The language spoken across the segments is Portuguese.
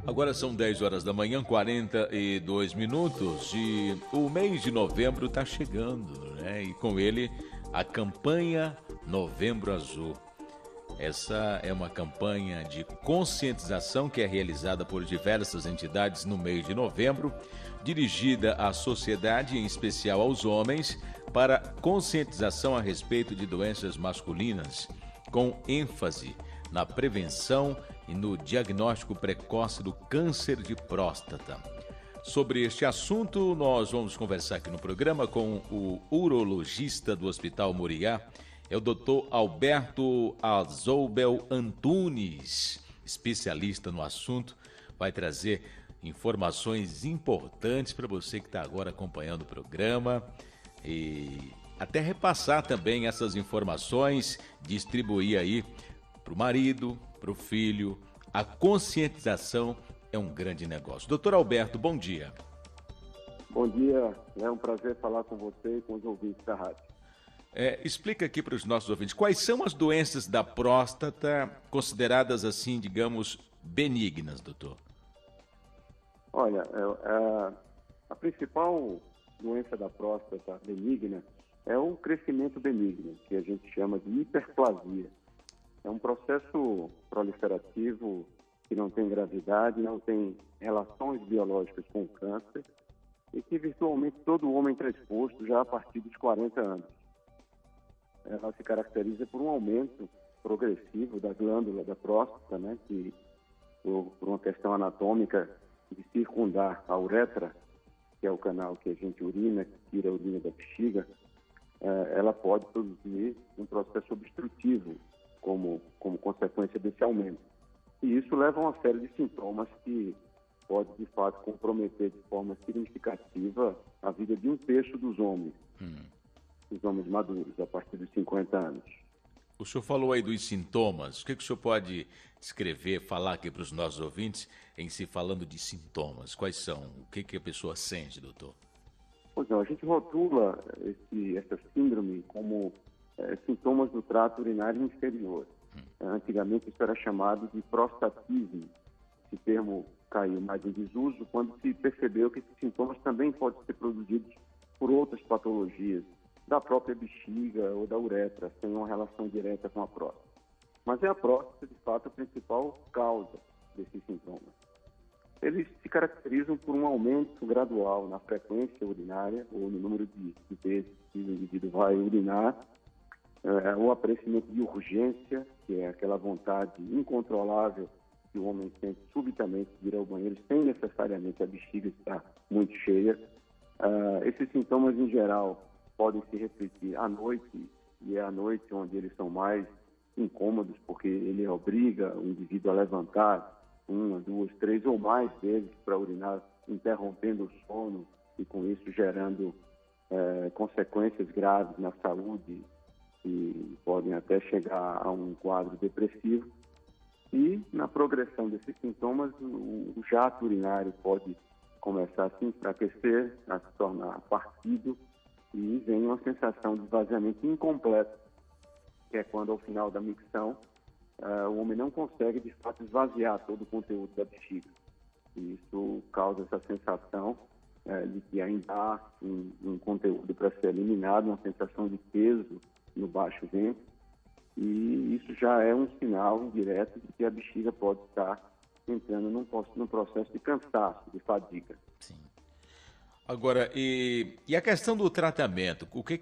Agora são 10 horas da manhã, 42 minutos, e o mês de novembro está chegando, né? E com ele a campanha Novembro Azul. Essa é uma campanha de conscientização que é realizada por diversas entidades no mês de novembro, dirigida à sociedade, em especial aos homens, para conscientização a respeito de doenças masculinas, com ênfase na prevenção e no diagnóstico precoce do câncer de próstata. Sobre este assunto, nós vamos conversar aqui no programa com o urologista do Hospital Moriá, é o Dr. Alberto Azoubel Antunes, especialista no assunto, vai trazer informações importantes para você que está agora acompanhando o programa e até repassar também essas informações, distribuir aí para o marido, para o filho. A conscientização é um grande negócio. Doutor Alberto, bom dia. Bom dia, é um prazer falar com você e com os ouvintes da rádio. Explica aqui para os nossos ouvintes, quais são as doenças da próstata consideradas assim, digamos, benignas, doutor? Olha, a principal doença da próstata benigna é o crescimento benigno, que a gente chama de hiperplasia. É um processo proliferativo que não tem gravidade, não tem relações biológicas com o câncer e que virtualmente todo homem está exposto já a partir dos 40 anos. Ela se caracteriza por um aumento progressivo da glândula da próstata, né, que por uma questão anatômica de circundar a uretra, que é o canal que a gente urina, que tira a urina da bexiga, ela pode produzir um processo obstrutivo como consequência desse aumento. E isso leva a uma série de sintomas que pode, de fato, comprometer de forma significativa a vida de um terço dos homens. Os homens maduros, a partir dos 50 anos. O senhor falou aí dos sintomas. O que o senhor pode descrever, falar aqui para os nossos ouvintes, em se falando de sintomas? Quais são? O que a pessoa sente, doutor? Pois não, a gente rotula essa síndrome como sintomas do trato urinário inferior. Antigamente isso era chamado de prostatismo. Esse termo caiu mais em desuso quando se percebeu que esses sintomas também podem ser produzidos por outras patologias, da própria bexiga ou da uretra, sem uma relação direta com a próstata. Mas é a próstata, de fato, a principal causa desses sintomas. Eles se caracterizam por um aumento gradual na frequência urinária, ou no número de vezes que o indivíduo vai urinar, o aparecimento de urgência, que é aquela vontade incontrolável que o homem sente subitamente de ir ao banheiro, sem necessariamente a bexiga estar muito cheia. Esses sintomas, em geral, podem se refletir à noite, e é à noite onde eles são mais incômodos, porque ele obriga o indivíduo a levantar uma, duas, três ou mais vezes para urinar, interrompendo o sono e com isso gerando consequências graves na saúde que podem até chegar a um quadro depressivo. E na progressão desses sintomas, o jato urinário pode começar a se enfraquecer, a se tornar partido, e vem uma sensação de esvaziamento incompleto, que é quando, ao final da micção, o homem não consegue, de fato, esvaziar todo o conteúdo da bexiga. E isso causa essa sensação de que ainda há um conteúdo para ser eliminado, uma sensação de peso no baixo ventre, e isso já é um sinal direto de que a bexiga pode estar entrando num processo de cansaço, de fadiga. Sim. Agora, e a questão do tratamento? O que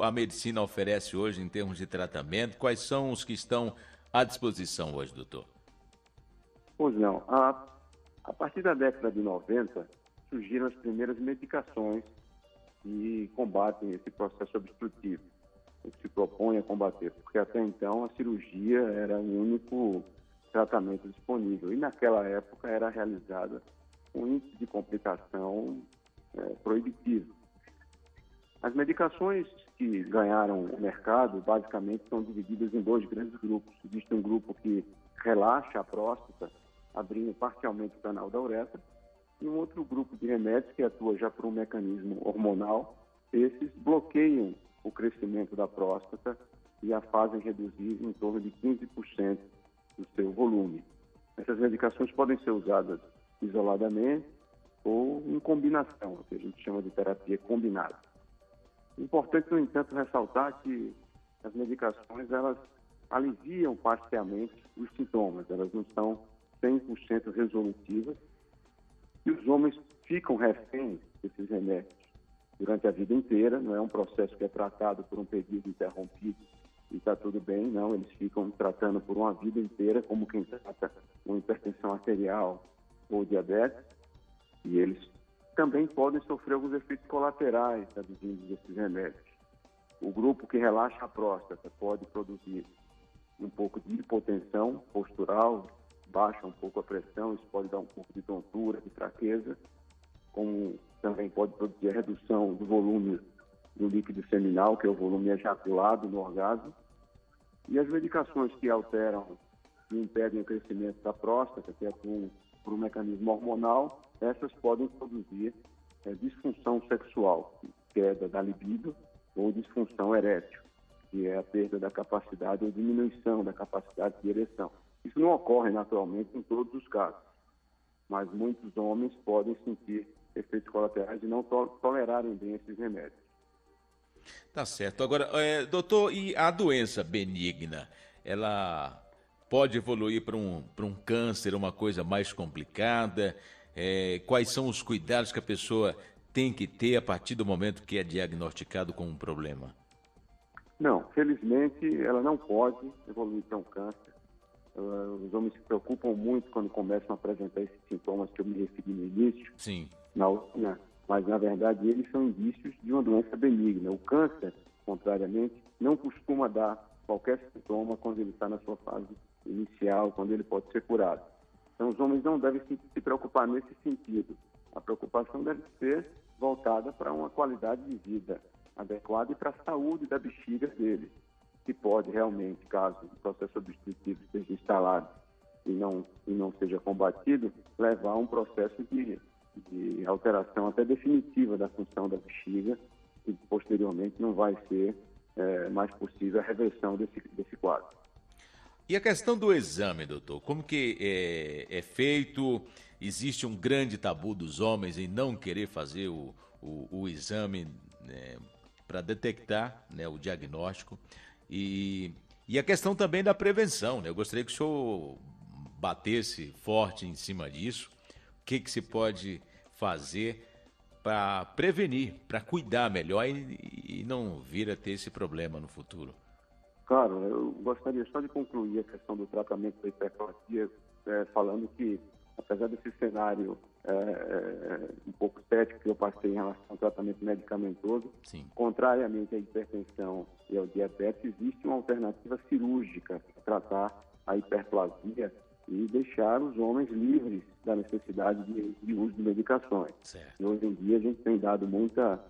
a medicina oferece hoje em termos de tratamento? Quais são os que estão à disposição hoje, doutor? Pois não. A partir da década de 90, surgiram as primeiras medicações que combatem esse processo obstrutivo, que se propõe a combater, porque até então a cirurgia era o único tratamento disponível. E naquela época era realizada um índice de complicação proibitivo. As medicações que ganharam o mercado, basicamente, são divididas em dois grandes grupos. Existe um grupo que relaxa a próstata, abrindo parcialmente o canal da uretra, e um outro grupo de remédios que atua já por um mecanismo hormonal. Esses bloqueiam o crescimento da próstata e a fazem reduzir em torno de 15% do seu volume. Essas medicações podem ser usadas isoladamente ou em combinação, o que a gente chama de terapia combinada. Importante, no entanto, ressaltar que as medicações, elas aliviam parcialmente os sintomas, elas não são 100% resolutivas, e os homens ficam reféns desses remédios durante a vida inteira. Não é um processo que é tratado por um período interrompido e está tudo bem, não, eles ficam tratando por uma vida inteira, como quem trata uma hipertensão arterial ou diabetes, e eles também podem sofrer alguns efeitos colaterais advindos desses remédios. O grupo que relaxa a próstata pode produzir um pouco de hipotensão postural, baixa um pouco a pressão, isso pode dar um pouco de tontura, de fraqueza, como também pode produzir a redução do volume do líquido seminal, que é o volume ejaculado no orgasmo. E as medicações que alteram e impedem o crescimento da próstata, que atuam por um mecanismo hormonal, essas podem produzir disfunção sexual, queda da libido ou disfunção erétil, que é a perda da capacidade ou diminuição da capacidade de ereção. Isso não ocorre naturalmente em todos os casos, mas muitos homens podem sentir efeitos colaterais e não tolerarem bem esses remédios. Tá certo. Agora, doutor, e a doença benigna, ela pode evoluir para um câncer, uma coisa mais complicada? Quais são os cuidados que a pessoa tem que ter a partir do momento que é diagnosticado com um problema? Não, felizmente ela não pode evoluir para um câncer. Os homens se preocupam muito quando começam a apresentar esses sintomas que eu me referi no início. Sim. Mas, na verdade, eles são indícios de uma doença benigna. O câncer, contrariamente, não costuma dar qualquer sintoma quando ele está na sua fase inicial, quando ele pode ser curado. Então, os homens não devem se preocupar nesse sentido. A preocupação deve ser voltada para uma qualidade de vida adequada e para a saúde da bexiga dele, que pode realmente, caso o processo obstrutivo esteja instalado e não seja combatido, levar a um processo de alteração até definitiva da função da bexiga, e posteriormente não vai ser mais possível a reversão desse quadro. E a questão do exame, doutor, como que é feito? Existe um grande tabu dos homens em não querer fazer o exame, né, para detectar, né, o diagnóstico. E a questão também da prevenção, né? Eu gostaria que o senhor batesse forte em cima disso. O que se pode fazer para prevenir, para cuidar melhor e não vir a ter esse problema no futuro? Claro, eu gostaria só de concluir a questão do tratamento da hiperplasia, falando que, apesar desse cenário um pouco cético que eu passei em relação ao tratamento medicamentoso, sim, contrariamente à hipertensão e ao diabetes, existe uma alternativa cirúrgica para tratar a hiperplasia e deixar os homens livres da necessidade de uso de medicações. Certo. E hoje em dia a gente tem dado muita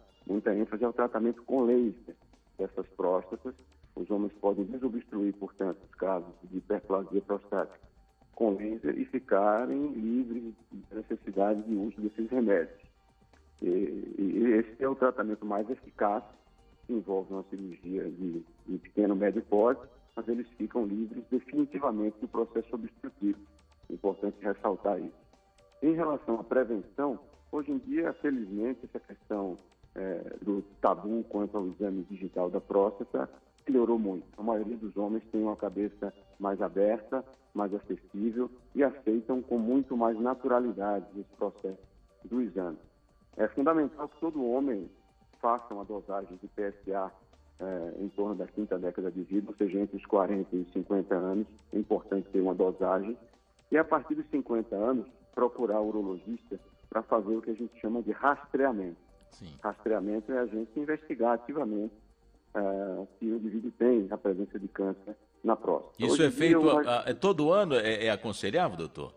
ênfase ao tratamento com laser dessas próstatas. Os homens podem desobstruir, portanto, os casos de hiperplasia prostática com laser e ficarem livres da necessidade de uso desses remédios. E esse é o tratamento mais eficaz, que envolve uma cirurgia de pequeno médio porte, mas eles ficam livres definitivamente do processo obstrutivo. É importante ressaltar isso. Em relação à prevenção, hoje em dia, felizmente, essa questão do tabu quanto ao exame digital da próstata melhorou muito. A maioria dos homens tem uma cabeça mais aberta, mais acessível e aceitam com muito mais naturalidade esse processo do exame. É fundamental que todo homem faça uma dosagem de PSA em torno da quinta década de vida, ou seja, entre os 40 e os 50 anos. É importante ter uma dosagem. E a partir dos 50 anos, procurar o urologista para fazer o que a gente chama de rastreamento. Sim. Rastreamento é a gente investigar ativamente se o indivíduo tem a presença de câncer na próstata. Isso Hoje é feito todo ano? É aconselhável, doutor?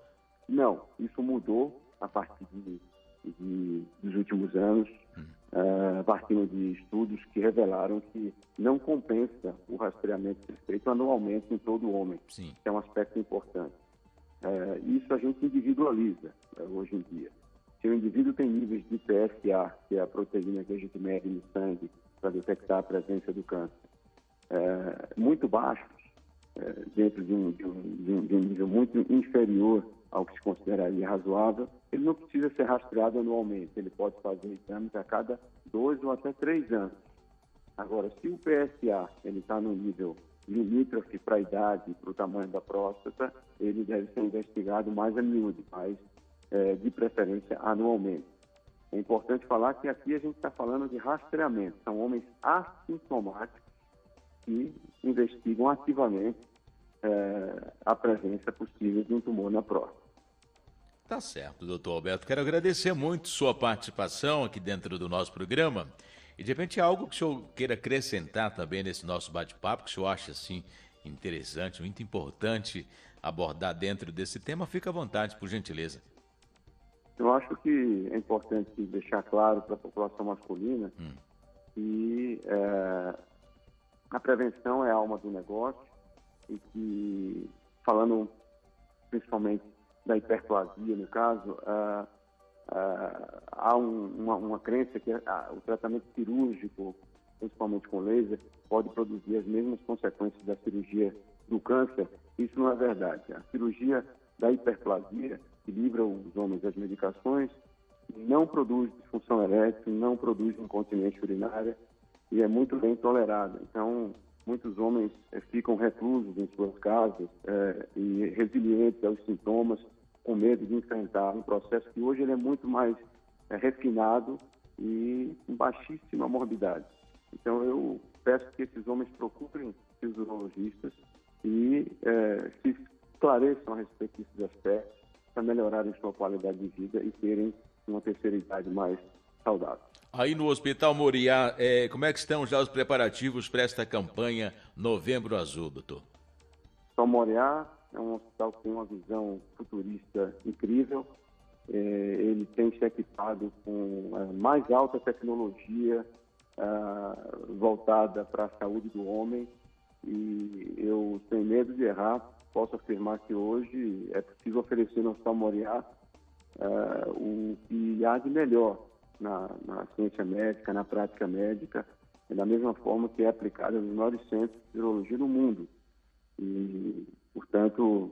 Não, isso mudou a partir dos últimos anos, partindo de estudos que revelaram que não compensa o rastreamento ser feito anualmente em todo homem. Sim. Que é um aspecto importante. Isso a gente individualiza hoje em dia. Se o indivíduo tem níveis de PSA, que é a proteína que a gente mede no sangue para detectar a presença do câncer, muito baixos, dentro de um nível muito inferior ao que se consideraria razoável, ele não precisa ser rastreado anualmente, ele pode fazer exames a cada 2 ou até 3 anos. Agora, se o PSA está no nível limítrofe para a idade e para o tamanho da próstata, ele deve ser investigado mais a miúde, mais de preferência anualmente. É importante falar que aqui a gente está falando de rastreamento, são homens assintomáticos que investigam ativamente a presença possível de um tumor na próstata. Tá certo, doutor Alberto. Quero agradecer muito sua participação aqui dentro do nosso programa. E de repente algo que o senhor queira acrescentar também nesse nosso bate-papo, que o senhor acha assim interessante, muito importante abordar dentro desse tema, fica à vontade, por gentileza. Eu acho que é importante deixar claro para a população masculina que a prevenção é a alma do negócio e que, falando principalmente da hiperplasia, no caso, há uma crença que o tratamento cirúrgico, principalmente com laser, pode produzir as mesmas consequências da cirurgia do câncer. Isso não é verdade. A cirurgia da hiperplasia, que livra os homens das medicações, não produz disfunção erétil, não produz incontinência urinária e é muito bem tolerada. Então, muitos homens ficam reclusos em suas casas e resilientes aos sintomas, com medo de enfrentar um processo que hoje ele é muito mais refinado e com baixíssima morbidade. Então, eu peço que esses homens procurem seus urologistas e se esclareçam a respeito desses aspectos para melhorarem sua qualidade de vida e terem uma terceira idade mais saudável. Aí no Hospital Moriá, como é que estão já os preparativos para esta campanha Novembro Azul, doutor? O Hospital Moriá é um hospital que tem uma visão futurista incrível. Ele tem se equipado com a mais alta tecnologia voltada para a saúde do homem e eu, sem medo de errar, posso afirmar que hoje é possível oferecer no Hospital Moriá o que há de melhor na ciência médica, na prática médica, da mesma forma que é aplicada nos maiores centros de urologia do mundo. E, portanto,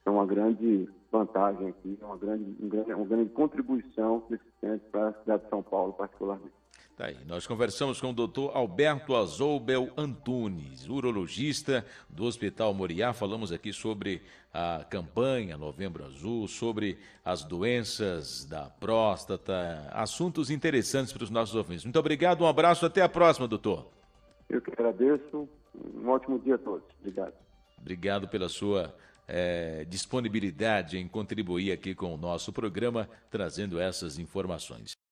é uma grande vantagem aqui, uma grande contribuição desse centro para a cidade de São Paulo, particularmente. Tá aí, nós conversamos com o doutor Alberto Azoubel Antunes, urologista do Hospital Moriá. Falamos aqui sobre a campanha Novembro Azul, sobre as doenças da próstata, assuntos interessantes para os nossos ouvintes. Muito obrigado, um abraço, até a próxima, doutor. Eu que agradeço, um ótimo dia a todos. Obrigado. Obrigado pela sua disponibilidade em contribuir aqui com o nosso programa, trazendo essas informações.